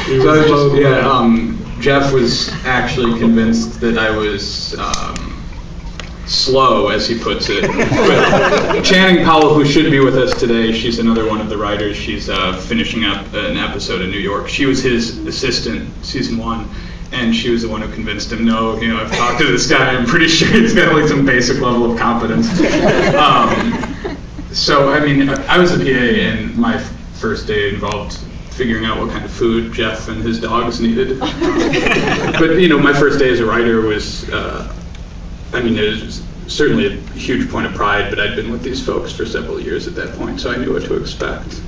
So I was just, Jeff was actually convinced that I was slow, as he puts it. But Channing Powell, who should be with us today, she's another one of the writers. She's finishing up an episode in New York. She was his assistant, season 1. And she was the one who convinced him, no, I've talked to this guy, I'm pretty sure he's got like some basic level of competence. So, I mean, I was a PA, and my first day involved figuring out what kind of food Jeff and his dogs needed. But, my first day as a writer was, it was certainly a huge point of pride, but I'd been with these folks for several years at that point, so I knew what to expect.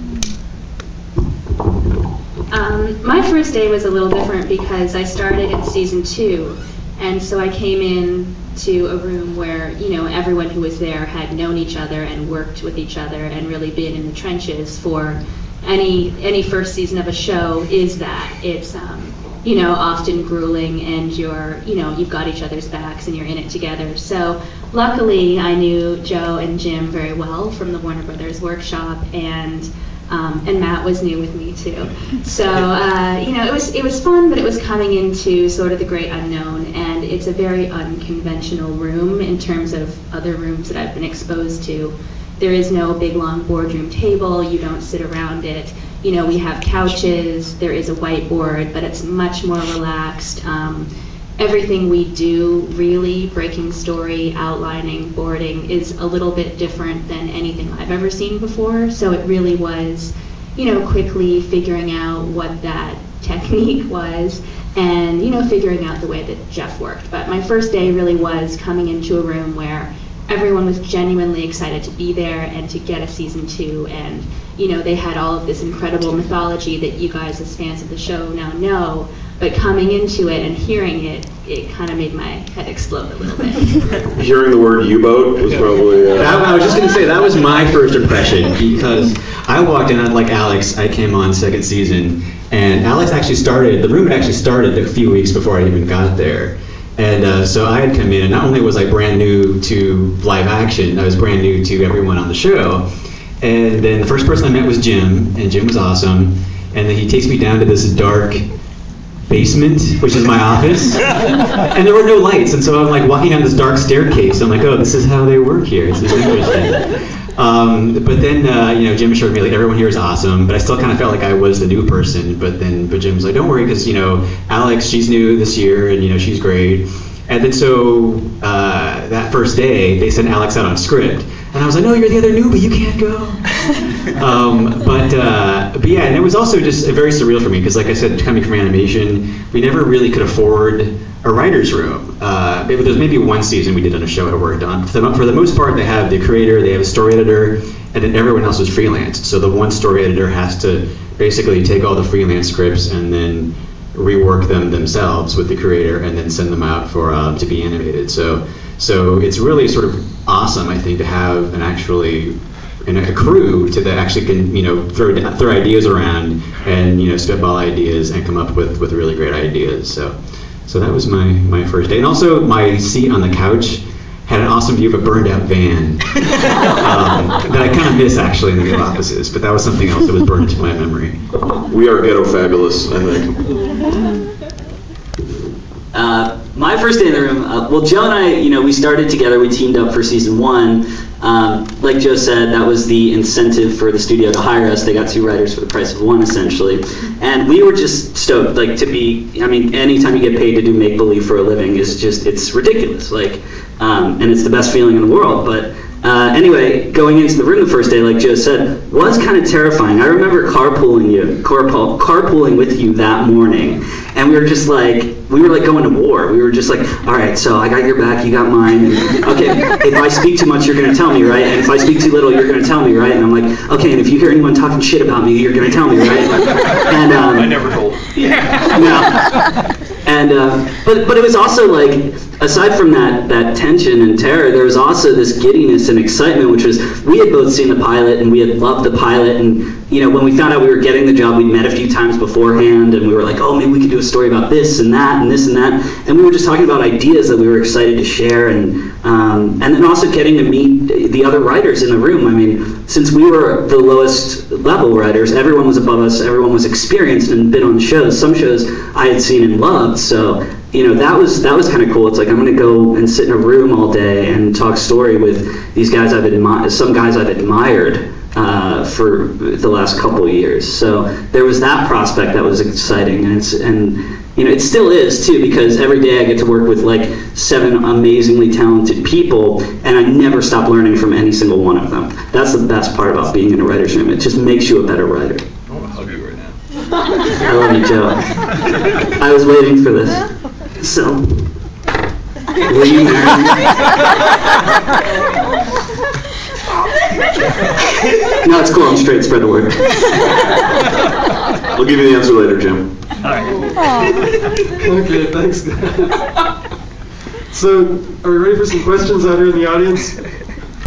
My first day was a little different because I started in season 2, and so I came in to a room where everyone who was there had known each other and worked with each other and really been in the trenches for any first season of a show. Is that it's often grueling, and you've got each other's backs and you're in it together. So luckily I knew Joe and Jim very well from the Warner Brothers workshop, and Matt was new with me too. So it was fun, but it was coming into sort of the great unknown, and it's a very unconventional room in terms of other rooms that I've been exposed to. There is no big long boardroom table. You don't sit around it. We have couches. There is a whiteboard, but it's much more relaxed. Everything we do, really, breaking story, outlining, boarding, is a little bit different than anything I've ever seen before. So it really was, quickly figuring out what that technique was, and, figuring out the way that Jeff worked. But my first day really was coming into a room where everyone was genuinely excited to be there and to get a season 2, and they had all of this incredible mythology that you guys as fans of the show now know, but coming into it and hearing it kind of made my head explode a little bit. Hearing the word U-boat was probably... I was just going to say, that was my first impression, because I walked in, like Alex, I came on second season, and Alex the room had actually started a few weeks before I even got there. And so I had come in, and not only was I brand new to live action, I was brand new to everyone on the show. And then the first person I met was Jim, and Jim was awesome. And then he takes me down to this dark basement, which is my office. And there were no lights, and so I'm like walking down this dark staircase. I'm like, oh, this is how they work here. This is interesting. But then, Jim assured me, like, everyone here is awesome, but I still kind of felt like I was the new person. But Jim was like, don't worry, because, Alex, she's new this year, and, she's great. And then so that first day, they sent Alex out on script. And I was like, no, you're the other newbie, you can't go. But yeah, and it was also just very surreal for me, because like I said, coming from animation, we never really could afford a writer's room. There was maybe one season we did on a show I worked on. For the most part, they have the creator, they have a story editor, and then everyone else is freelance. So the one story editor has to basically take all the freelance scripts and then rework them themselves with the creator and then send them out for to be animated. So it's really sort of awesome, I think, to have a crew that actually can throw ideas around and spitball ideas and come up with really great ideas. So that was my first day, and also my seat on the couch had an awesome view of a burned out van that I kind of miss actually in the new offices, but that was something else that was burned into my memory. We are ghetto fabulous, I think. My first day in the room, Joe and I, we started together, we teamed up for season 1. Like Joe said, that was the incentive for the studio to hire us. They got 2 writers for the price of 1, essentially. And we were just stoked, anytime you get paid to do make-believe for a living it's ridiculous, and it's the best feeling in the world. But anyway, going into the room the first day, like Joe said, was kind of terrifying. I remember carpooling with you that morning, and we were just we were like going to war. We were just like, all right, so I got your back, you got mine. And, okay, if I speak too much, you're going to tell me, right? And if I speak too little, you're going to tell me, right? And I'm like, okay, and if you hear anyone talking shit about me, you're going to tell me, right? And I never told. Yeah. No. And but it was also aside from that tension and terror, there was also this giddiness and excitement, which was, we had both seen the pilot and we had loved the pilot, and when we found out we were getting the job, we'd met a few times beforehand, and we were like, oh, maybe we could do a story about this and that and this and that, and we were just talking about ideas that we were excited to share, and then also getting to meet the other writers in the room. I mean, since we were the lowest level writers, everyone was above us, everyone was experienced and been on shows. Some shows I had seen and loved, so that was kind of cool. It's like, I'm going to go and sit in a room all day and talk story with these guys some guys I've admired for the last couple of years. So there was that prospect that was exciting, and it still is too, because every day I get to work with like 7 amazingly talented people, and I never stop learning from any single one of them. That's the best part about being in a writer's room. It just makes you a better writer. I want to hug you right now. I love you, Joe. I was waiting for this. So, will you marry me? No, it's cool. I'm straight. Spread the word. We'll give you the answer later, Jim. Okay, thanks. So, are we ready for some questions out here in the audience?